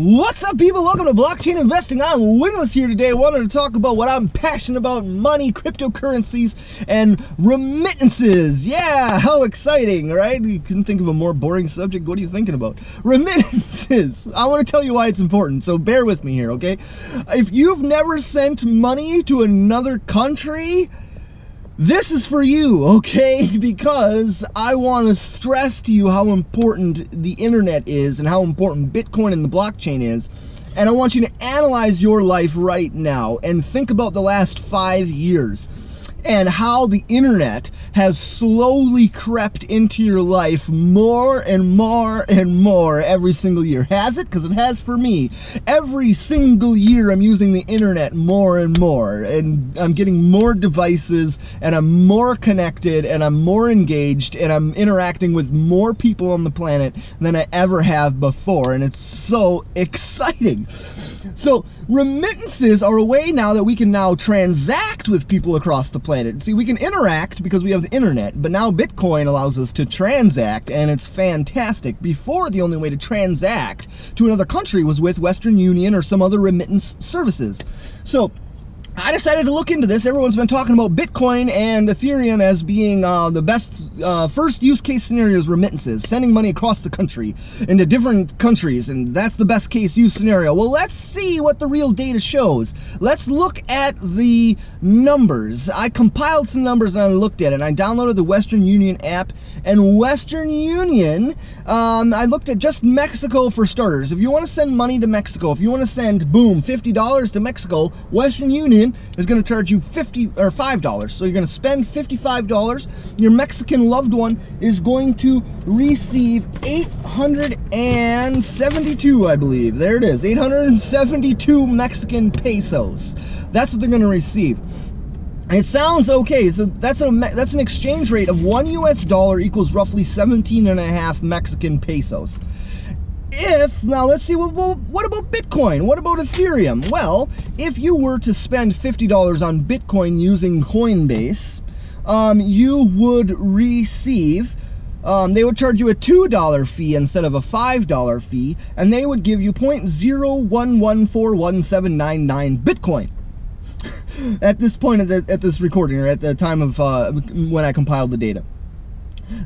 What's up, people? Welcome to Blockchain Investing. I'm Wingless here today. I wanted to talk about what I'm passionate about: money, cryptocurrencies, and remittances. Yeah, how exciting, right? You couldn't think of a more boring subject. What are you thinking about? Remittances. I want to tell you why it's important, so bear with me here, okay? If you've never sent money to another country, this is for you, okay? Because I want to stress to you how important the internet is and how important Bitcoin and the blockchain is. And I want you to analyze your life right now and think about the last 5 years and how the internet has slowly crept into your life more and more and more every single year. Has it? Because it has for me. Every single year I'm using the internet more and more, and I'm getting more devices, and I'm more connected, and I'm more engaged, and I'm interacting with more people on the planet than I ever have before, and it's so exciting. So remittances are a way now that we can now transact with people across the planet. See, we can interact because we have the internet, but now Bitcoin allows us to transact, and it's fantastic. Before, the only way to transact to another country was with Western Union or some other remittance services. So I decided to look into this. Everyone's been talking about Bitcoin and Ethereum as being the best first use case scenarios, remittances, sending money across the country into different countries, and that's the best case use scenario. Well, let's see what the real data shows. Let's look at the numbers. I compiled some numbers and I looked at it, and I downloaded the Western Union app, and Western Union, I looked at just Mexico for starters. If you want to send money to Mexico, if you want to send, boom, $50 to Mexico, Western Union is going to charge you $5. So you're going to spend $55. Your Mexican loved one is going to receive 872, I believe. There it is, 872 Mexican pesos. That's what they're going to receive. It sounds okay. So that's an exchange rate of $1 equals roughly 17.5 Mexican pesos. Now let's see, what about Bitcoin? What about Ethereum? Well, if you were to spend $50 on Bitcoin using Coinbase, you would receive, they would charge you a $2 fee instead of a $5 fee, and they would give you 0.011417999 Bitcoin. At this point, at this recording, or at the time of when I compiled the data.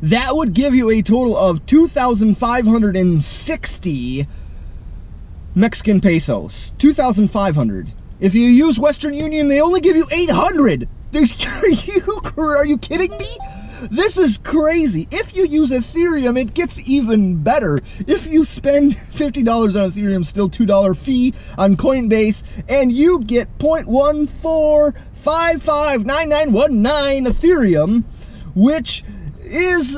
That would give you a total of 2,560 Mexican pesos. 2,500. If you use Western Union, they only give you 800. Are you kidding me? This is crazy. If you use Ethereum, it gets even better. If you spend $50 on Ethereum, still $2 fee on Coinbase, and you get 0.14559919 Ethereum, which is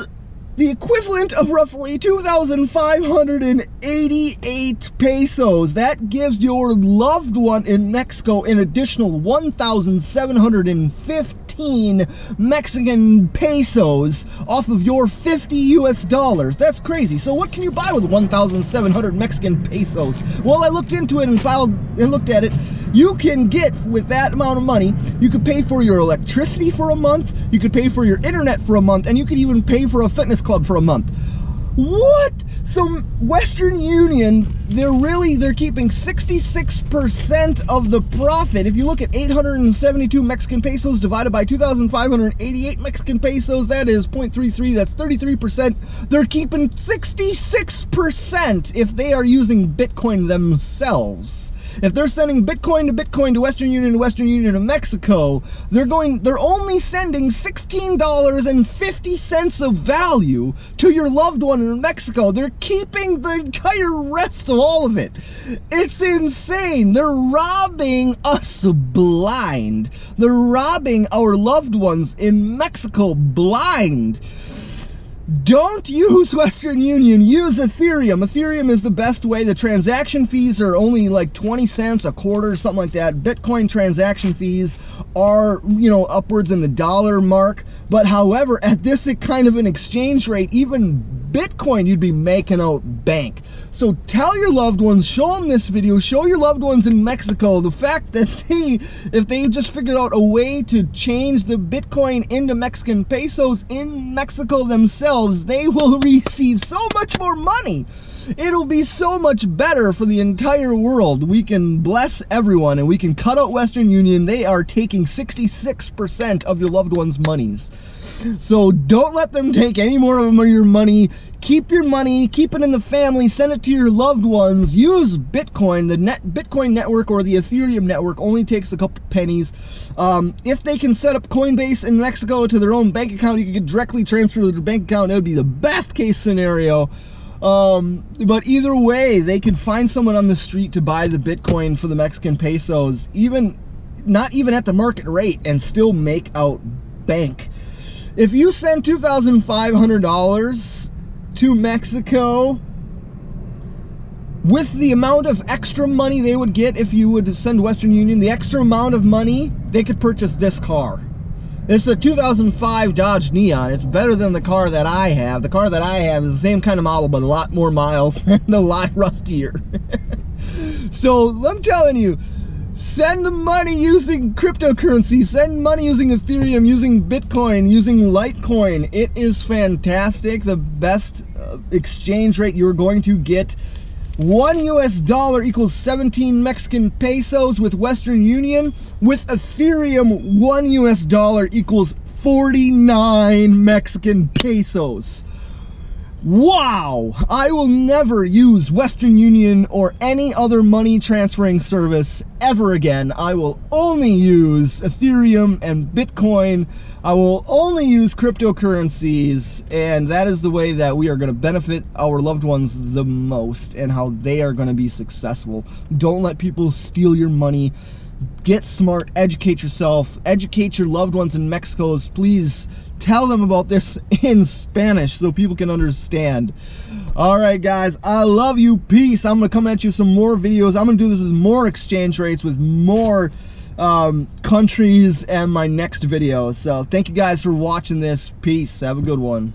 the equivalent of roughly 2,588 pesos. That gives your loved one in Mexico an additional 1,715 Mexican pesos off of your 50 US dollars. That's crazy. So what can you buy with 1,700 Mexican pesos? Well, I looked into it and looked at it. You can get, with that amount of money, you could pay for your electricity for a month, you could pay for your internet for a month, and you could even pay for a fitness club for a month. What? So Western Union, they're keeping 66% of the profit. If you look at 872 Mexican pesos divided by 2,588 Mexican pesos, that is 0.33, that's 33%. They're keeping 66% if they are using Bitcoin themselves. If they're sending Bitcoin to Western Union to Mexico, they're only sending $16.50 of value to your loved one in Mexico. They're keeping the entire rest of all of it. It's insane. They're robbing us blind. They're robbing our loved ones in Mexico blind. Don't use Western Union, use Ethereum. Ethereum is the best way. The transaction fees are only like 20 cents a quarter, something like that. Bitcoin transaction fees are, upwards in the dollar mark. But however, at this kind of an exchange rate, even Bitcoin, you'd be making out bank. So tell your loved ones, show them this video, show your loved ones in Mexico the fact that if they just figured out a way to change the Bitcoin into Mexican pesos in Mexico themselves, they will receive so much more money. It'll be so much better for the entire world. We can bless everyone and we can cut out Western Union. They are taking 66% of your loved ones' monies. So don't let them take any more of your money. Keep your money, keep it in the family, send it to your loved ones. Use Bitcoin. The Bitcoin network or the Ethereum network only takes a couple pennies. If they can set up Coinbase in Mexico to their own bank account, you can get directly transfer to their bank account. It would be the best case scenario. But either way, they could find someone on the street to buy the Bitcoin for the Mexican pesos, not even at the market rate, and still make out bank. If you send $2,500 to Mexico, with the amount of extra money they would get if you would send Western Union, the extra amount of money, they could purchase this car. It's a 2005 Dodge Neon. It's better than the car that I have. The car that I have is the same kind of model, but a lot more miles and a lot rustier. So I'm telling you, send the money using cryptocurrency, send money using Ethereum, using Bitcoin, using Litecoin. It is fantastic. The best exchange rate you're going to get. $1 US equals 17 Mexican pesos with Western Union. With Ethereum, $1 US equals 49 Mexican pesos. Wow! I will never use Western Union or any other money transferring service ever again. I will only use Ethereum and Bitcoin. I will only use cryptocurrencies, and that is the way that we are going to benefit our loved ones the most and how they are going to be successful. Don't let people steal your money. Get smart, educate yourself, educate your loved ones in Mexico. Please tell them about this in Spanish so people can understand. Alright guys, I love you. Peace. I'm going to come at you with some more videos. I'm going to do this with more exchange rates, with more countries, and my next video. So thank you guys for watching this. Peace. Have a good one.